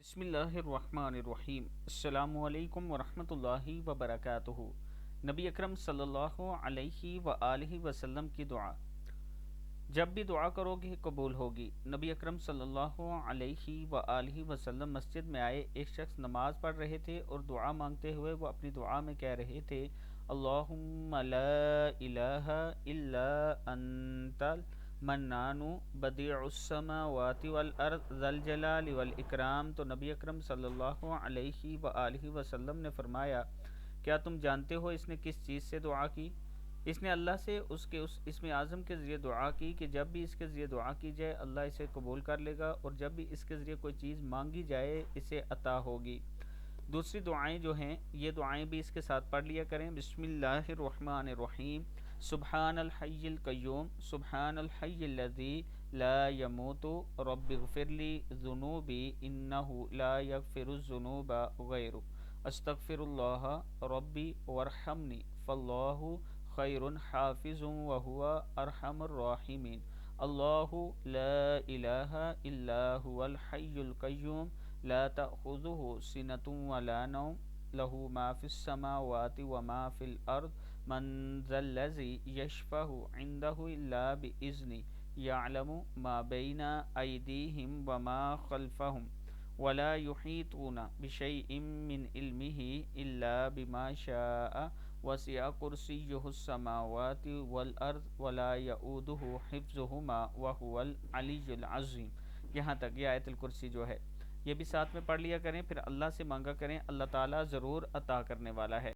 بسم اللہ الرحمن الرحیم۔ السلام علیکم ورحمۃ اللہ وبرکاتہ۔ نبی اکرم صلی اللہ علیہ وآلہ وسلم کی دعا۔ جب بھی دعا کرو گے قبول ہوگی۔ نبی اکرم صلی اللہ علیہ وآلہ وسلم مسجد میں آئے، ایک شخص نماز پڑھ رہے تھے اور دعا مانگتے ہوئے وہ اپنی دعا میں کہہ رہے تھے، اللہم لا الہ الا انت منان بدیع السماوات والارض ذا الجلال والاکرام۔ تو نبی اکرم صلی اللہ علیہ وآلہ وسلم نے فرمایا، کیا تم جانتے ہو اس نے کس چیز سے دعا کی؟ اس نے اللہ سے اس کے اس اسم اعظم کے ذریعے دعا کی کہ جب بھی اس کے ذریعے دعا کی جائے اللہ اسے قبول کر لے گا، اور جب بھی اس کے ذریعے کوئی چیز مانگی جائے اسے عطا ہوگی۔ دوسری دعائیں جو ہیں یہ دعائیں بھی اس کے ساتھ پڑھ لیا کریں۔ بسم اللہ الرحمن الرحیم، سبحان الحی القیوم، سبحان الحی الذی لا يموت، رب اغفر لی ذنوبی انہ لا یغفر الذنوب غیرک، استغفر اللہ ربی وارحمنی فاللہ خیر حافظ وہو ارحم الراحمین، اللہ لا الہ الا هو الحی القیوم لا تأخذہ سنۃ ولا نوم، لہ ما فی السماوات وما فی الارض، من ذا الذی یشفع عندہ الا بإذنہ، یعلم ما بین ایدیہم وما خلفہم، ولا یحیطون بشیء من علمہ الا بما شاء، وسع کرسیہ السماوات والارض ولا یؤودہ حفظہما وہو العلی العظیم۔ یہاں تک یہ آیت الکرسی جو ہے یہ بھی ساتھ میں پڑھ لیا کریں، پھر اللہ سے مانگا کریں، اللہ تعالیٰ ضرور عطا کرنے والا ہے۔